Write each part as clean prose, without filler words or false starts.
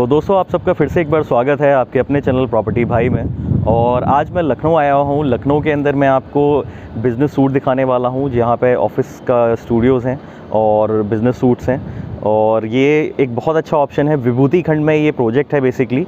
तो दोस्तों आप सबका फिर से एक बार स्वागत है आपके अपने चैनल प्रॉपर्टी भाई में। और आज मैं लखनऊ आया हूँ। लखनऊ के अंदर मैं आपको बिज़नेस सूट दिखाने वाला हूँ, जहाँ पे ऑफिस का स्टूडियोज़ हैं और बिज़नेस सूट्स हैं। और ये एक बहुत अच्छा ऑप्शन है। विभूति खंड में ये प्रोजेक्ट है, बेसिकली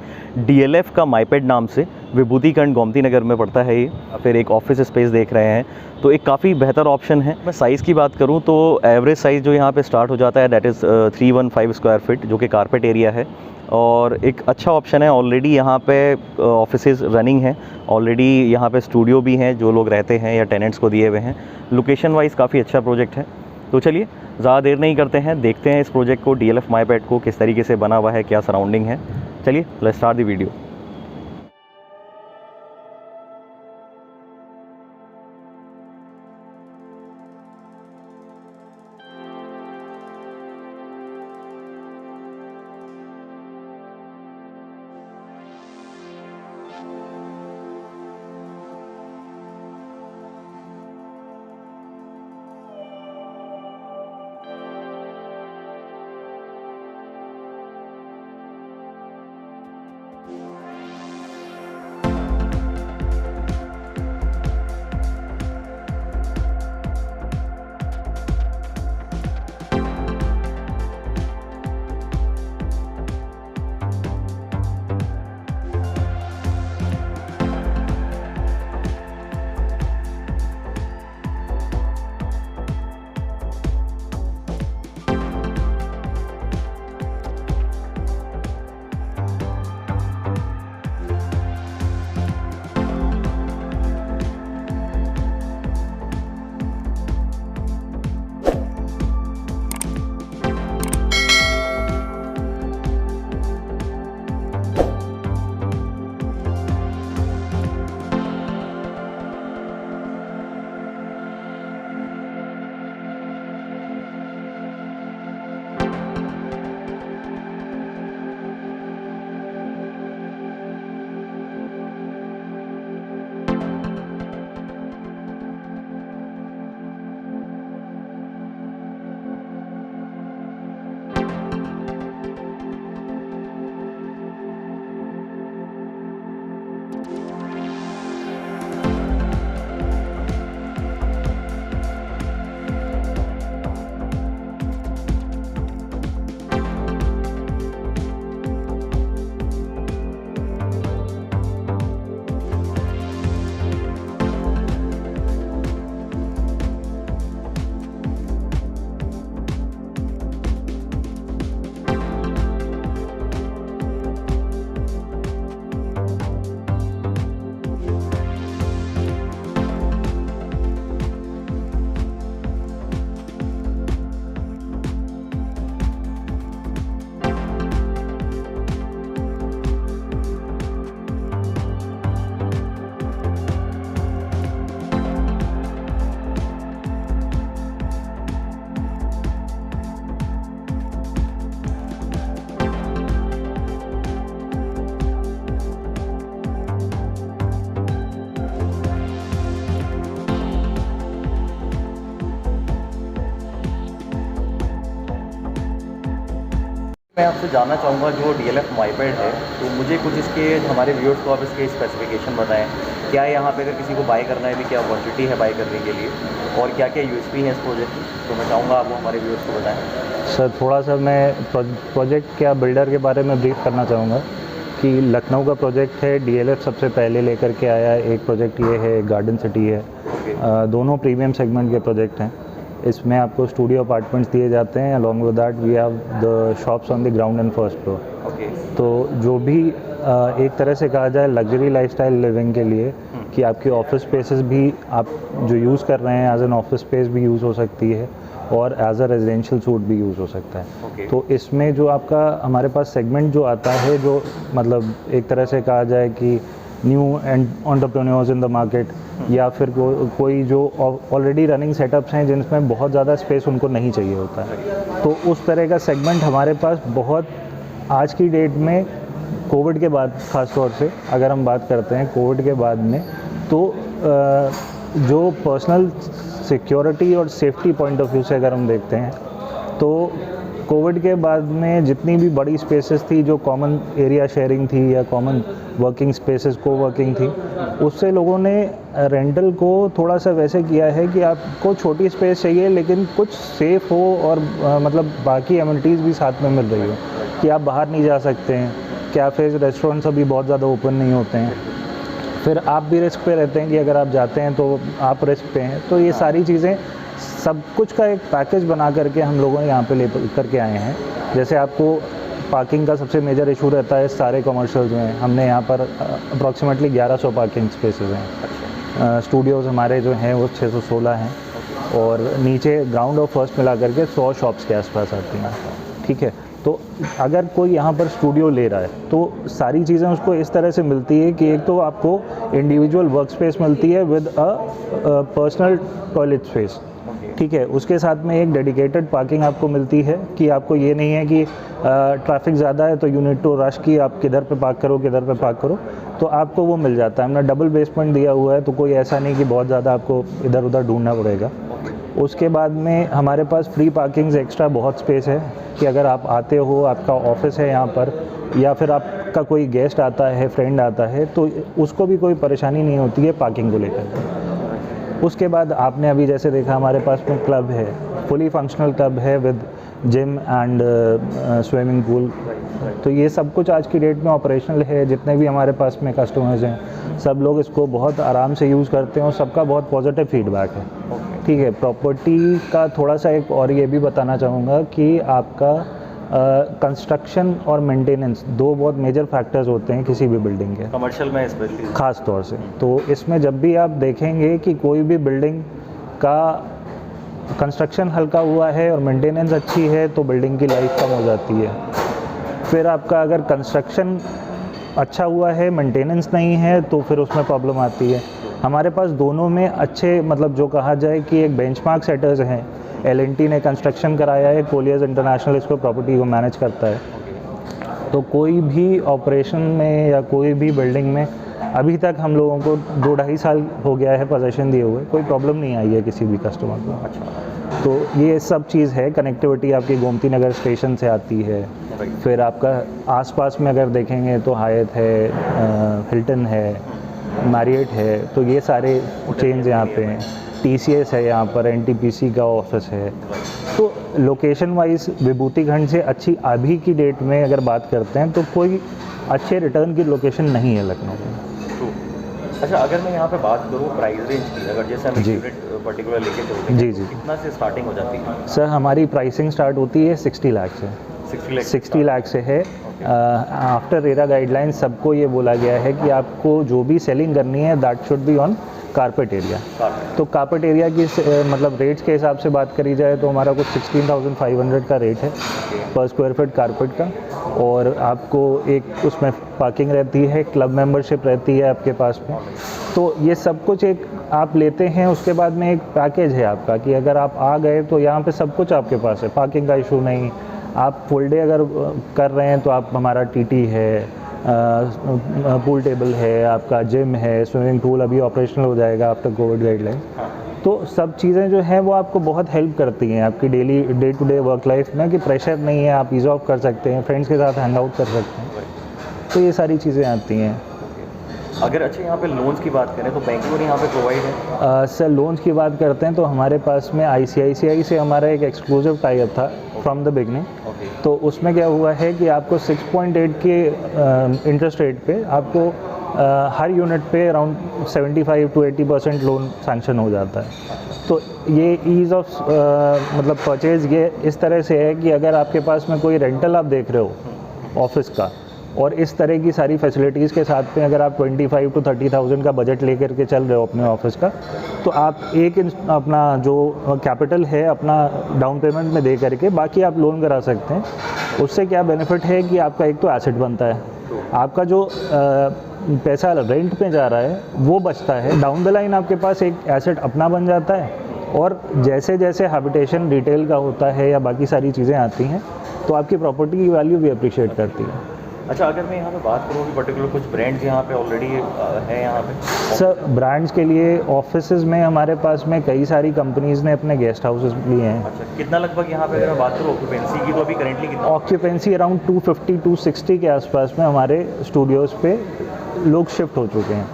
DLF का माइपेड नाम से। विभूति खंड गोमती नगर में पड़ता है ये। फिर एक ऑफिस स्पेस देख रहे हैं, तो एक काफ़ी बेहतर ऑप्शन है। मैं साइज़ की बात करूँ तो एवरेज साइज़ जो यहाँ पे स्टार्ट हो जाता है दैट इज़ 315 स्क्वायर फीट, जो कि कारपेट एरिया है। और एक अच्छा ऑप्शन है। ऑलरेडी यहाँ पे ऑफिसेज़ रनिंग हैं, ऑलरेडी यहाँ पे स्टूडियो भी हैं जो लोग रहते हैं या टेनेंट्स को दिए हुए हैं। लोकेशन वाइज काफ़ी अच्छा प्रोजेक्ट है। तो चलिए ज़्यादा देर नहीं करते हैं, देखते हैं इस प्रोजेक्ट को, DLF माइपेड को किस तरीके से बना हुआ है, क्या सराउंडिंग है। चलिए लेट्स स्टार्ट द वीडियो। मैं आपसे जानना चाहूँगा जो DLF माइपेड है, तो मुझे कुछ इसके, हमारे व्यूअर्स को आप इसके स्पेसिफिकेशन बताएं। क्या यहाँ पे अगर किसी को बाय करना है भी, क्या अपॉर्चुनिटी है बाय करने के लिए, और क्या क्या USP है इस प्रोजेक्ट की, तो मैं चाहूँगा आप वो हमारे व्यूअर्स को बताएं। सर थोड़ा सा मैं प्रोजेक्ट क्या बिल्डर के बारे में ब्रीफ करना चाहूँगा कि लखनऊ का प्रोजेक्ट है, DLF सबसे पहले लेकर के आया। एक प्रोजेक्ट ये है, एक गार्डन सिटी है। दोनों प्रीमियम सेगमेंट के प्रोजेक्ट हैं। इसमें आपको स्टूडियो अपार्टमेंट्स दिए जाते हैं। Along with that we have the shops on the ground and first floor. तो जो भी एक तरह से कहा जाए लग्जरी लाइफस्टाइल लिविंग के लिए, कि आपकी ऑफिस स्पेसेस भी आप जो यूज़ कर रहे हैं एज एन ऑफिस स्पेस भी यूज़ हो सकती है, और एज अ रेजिडेंशियल सूट भी यूज़ हो सकता है। तो इसमें जो आपका हमारे पास सेगमेंट जो आता है, जो मतलब एक तरह से कहा जाए कि new entrepreneurs in the market, या फिर कोई जो ऑलरेडी रनिंग सेटअप्स हैं जिनमें बहुत ज़्यादा स्पेस उनको नहीं चाहिए होता है, तो उस तरह का सेगमेंट हमारे पास बहुत आज की डेट में, कोविड के बाद ख़ास तौर से अगर हम बात करते हैं कोविड के बाद में, तो जो पर्सनल सिक्योरिटी और सेफ्टी पॉइंट ऑफ व्यू से अगर हम देखते हैं, तो कोविड के बाद में जितनी भी बड़ी स्पेसेस थी जो कॉमन एरिया शेयरिंग थी या कॉमन वर्किंग स्पेसेस को वर्किंग थी, उससे लोगों ने रेंटल को थोड़ा सा वैसे किया है कि आपको छोटी स्पेस चाहिए लेकिन कुछ सेफ़ हो और मतलब बाकी एमिनिटीज़ भी साथ में मिल रही हो, कि आप बाहर नहीं जा सकते हैं, कैफ़ेज़ रेस्टोरेंट्स अभी बहुत ज़्यादा ओपन नहीं होते हैं, फिर आप भी रिस्क पे रहते हैं कि अगर आप जाते हैं तो आप रिस्क पे हैं। तो ये सारी चीज़ें सब कुछ का एक पैकेज बना करके हम लोगों ने यहाँ पे ले करके आए हैं। जैसे आपको पार्किंग का सबसे मेजर इशू रहता है सारे कमर्शियल्स में, हमने यहाँ पर अप्रॉक्सीमेटली 1100 पार्किंग स्पेसेस हैं। स्टूडियोज़ हमारे जो हैं वो 616 हैं और नीचे ग्राउंड और फर्स्ट मिला करके 100 शॉप्स के आसपास आती हैं। ठीक है, तो अगर कोई यहाँ पर स्टूडियो ले रहा है तो सारी चीज़ें उसको इस तरह से मिलती है कि एक तो आपको इंडिविजुअल वर्क स्पेस मिलती है with a personal toilet space. ठीक है, उसके साथ में एक डेडिकेटेड पार्किंग आपको मिलती है कि आपको ये नहीं है कि ट्रैफिक ज़्यादा है तो यू नीड टू रश कि आप किधर पे पार्क करो किधर पे पार्क करो, तो आपको वो मिल जाता है। हमने डबल बेसमेंट दिया हुआ है तो कोई ऐसा नहीं कि बहुत ज़्यादा आपको इधर उधर ढूंढना पड़ेगा। उसके बाद में हमारे पास फ्री पार्किंग्स एक्स्ट्रा बहुत स्पेस है कि अगर आप आते हो, आपका ऑफिस है यहाँ पर या फिर आपका कोई गेस्ट आता है, फ्रेंड आता है, तो उसको भी कोई परेशानी नहीं होती है पार्किंग को लेकर। उसके बाद आपने अभी जैसे देखा हमारे पास में क्लब है, फुली फंक्शनल क्लब है with gym and swimming pool. तो ये सब कुछ आज की डेट में ऑपरेशनल है। जितने भी हमारे पास में कस्टमर्स हैं सब लोग इसको बहुत आराम से यूज़ करते हैं और सबका बहुत पॉजिटिव फीडबैक है। ठीक है, प्रॉपर्टी का थोड़ा सा एक और ये भी बताना चाहूँगा कि आपका कंस्ट्रक्शन और मेंटेनेंस दो बहुत मेजर फैक्टर्स होते हैं किसी भी बिल्डिंग के, कमर्शियल में स्पेशली ख़ास तौर से। तो इसमें जब भी आप देखेंगे कि कोई भी बिल्डिंग का कंस्ट्रक्शन हल्का हुआ है और मेंटेनेंस अच्छी है तो बिल्डिंग की लाइफ कम हो जाती है। फिर आपका अगर कंस्ट्रक्शन अच्छा हुआ है, मेंटेनेंस नहीं है, तो फिर उसमें प्रॉब्लम आती है। हमारे पास दोनों में अच्छे मतलब जो कहा जाए कि एक बेंचमार्क सेटर्स हैं। L&T ने कंस्ट्रक्शन कराया है, कोलियर्स इंटरनेशनल इसको प्रॉपर्टी को मैनेज करता है। तो कोई भी ऑपरेशन में या कोई भी बिल्डिंग में अभी तक हम लोगों को 2-2.5 साल हो गया है पोजीशन दिए हुए, कोई प्रॉब्लम नहीं आई है किसी भी कस्टमर को। अच्छा, तो ये सब चीज़ है। कनेक्टिविटी आपकी गोमती नगर स्टेशन से आती है। फिर आपका आसपास में अगर देखेंगे तो हायत है, हिल्टन है, मैरियट है, तो ये सारे चेन्स यहाँ पे हैं। TCS है यहाँ पर, NTPC का ऑफिस है। तो लोकेशन वाइज विभूतिखंड से अच्छी अभी की डेट में अगर बात करते हैं तो कोई अच्छे रिटर्न की लोकेशन नहीं है लखनऊ में। अच्छा, अगर मैं यहाँ पे बात करूँ प्राइस रेंज की, अगर जैसे हम जी यूनिट पर्टिकुलर लेके चलते हैं जी जी कितना से स्टार्टिंग हो जाती है? सर, हमारी प्राइसिंग स्टार्ट होती है 60 लाख से। 60 लाख से है। आफ्टर रेरा गाइडलाइंस सबको ये बोला गया है कि आपको जो भी सेलिंग करनी है that should be on carpet area. तो कारपेट एरिया की मतलब रेट्स के हिसाब से बात करी जाए तो हमारा कुछ 16,500 का रेट है पर स्क्वायर फीट कारपेट का। और आपको एक उसमें पार्किंग रहती है, क्लब मेंबरशिप रहती है आपके पास में। तो ये सब कुछ एक आप लेते हैं, उसके बाद में एक पैकेज है आपका कि अगर आप आ गए तो यहाँ पे सब कुछ आपके पास है, पार्किंग का इशू नहीं। आप फुल डे अगर कर रहे हैं तो आप हमारा TT है, पूल टेबल है, आपका जिम है, स्विमिंग पूल अभी ऑपरेशनल हो जाएगा आफ्टर कोविड गाइडलाइन। तो सब चीज़ें जो हैं वो आपको बहुत हेल्प करती हैं आपकी daily day to day work life में, कि प्रेशर नहीं है, आप ईज़ ऑफ कर सकते हैं, फ्रेंड्स के साथ हैंग आउट कर सकते हैं। तो ये सारी चीज़ें आती हैं। अगर अच्छा यहाँ पे लोन्स की बात करें तो बैंक लोन यहाँ पे प्रोवाइड है? सर, लोन्स की बात करते हैं तो हमारे पास में ICICI से हमारा एक एक्सक्लूसिव टाई अप था फ्रॉम द बिगनिंग। तो उसमें क्या हुआ है कि आपको 6.8 के इंटरेस्ट रेट पे आपको हर यूनिट पे अराउंड 75 to 80% लोन सैंक्शन हो जाता है। तो ये ईज़ ऑफ मतलब परचेज़ ये इस तरह से है कि अगर आपके पास में कोई रेंटल आप देख रहे हो ऑफिस का और इस तरह की सारी फैसिलिटीज़ के साथ में अगर आप 25 to 30,000 का बजट लेकर के चल रहे हो अपने ऑफिस का, तो आप एक अपना जो कैपिटल है अपना डाउन पेमेंट में दे करके बाकी आप लोन करा सकते हैं। उससे क्या बेनिफिट है कि आपका एक तो एसेट बनता है, आपका जो पैसा रेंट पे जा रहा है वो बचता है, डाउन द लाइन आपके पास एक एसेट अपना बन जाता है। और जैसे जैसे हैबिटेशन रिटेल का होता है या बाकी सारी चीज़ें आती हैं तो आपकी प्रॉपर्टी की वैल्यू भी अप्रिशिएट करती है। अच्छा, अगर मैं यहाँ पे बात करूँ कि पर्टिकुलर कुछ ब्रांड्स यहाँ पे ऑलरेडी है यहाँ पे? सर ब्रांड्स के लिए ऑफिसेज में हमारे पास में कई सारी कंपनीज़ ने अपने गेस्ट हाउसेज लिए हैं। अच्छा, कितना लगभग यहाँ पे अगर मैं बात करूँ ऑक्यूपेंसी की, तो अभी करेंटली कितना? ऑक्यूपेंसी अराउंड 250-260 के आसपास में हमारे स्टूडियोज़ पे लोग शिफ्ट हो चुके हैं।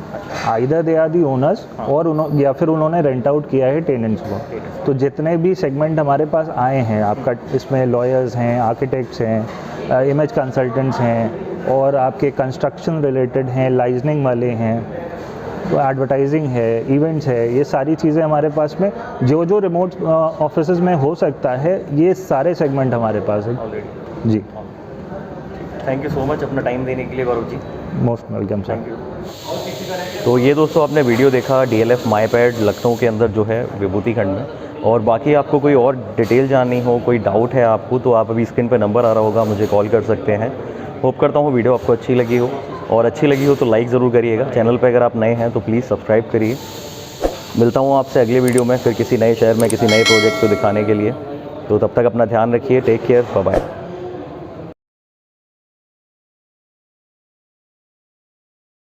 Either they are the owners और या फिर उन्होंने रेंट आउट किया है टेनेंट्स को। तो जितने भी सेगमेंट हमारे पास आए हैं, आपका इसमें लॉयर्स हैं, आर्किटेक्ट्स हैं, इमेज कंसल्टेंट्स हैं और आपके कंस्ट्रक्शन रिलेटेड हैं, लाइजनिंग वाले हैं, तो एडवर्टाइजिंग है, इवेंट्स है, ये सारी चीज़ें हमारे पास में जो जो रिमोट ऑफिसेज में हो सकता है, ये सारे सेगमेंट हमारे पास है ऑलरेडी। जी। थैंक यू सो मच अपना टाइम देने के लिए Gaurav ji. Most welcome sir. Thank you. तो ये दोस्तों आपने वीडियो देखा DLF माईपैड लखनऊ के अंदर जो है विभूति खंड में। और बाकी आपको कोई और डिटेल जाननी हो, कोई डाउट है आपको, तो आप अभी स्क्रीन पे नंबर आ रहा होगा, मुझे कॉल कर सकते हैं। होप करता हूँ वीडियो आपको अच्छी लगी हो, और अच्छी लगी हो तो लाइक ज़रूर करिएगा। चैनल पे अगर आप नए हैं तो प्लीज़ सब्सक्राइब करिए। मिलता हूँ आपसे अगले वीडियो में फिर किसी नए शहर में किसी नए प्रोजेक्ट को दिखाने के लिए। तो तब तक अपना ध्यान रखिए। Take care, bye bye.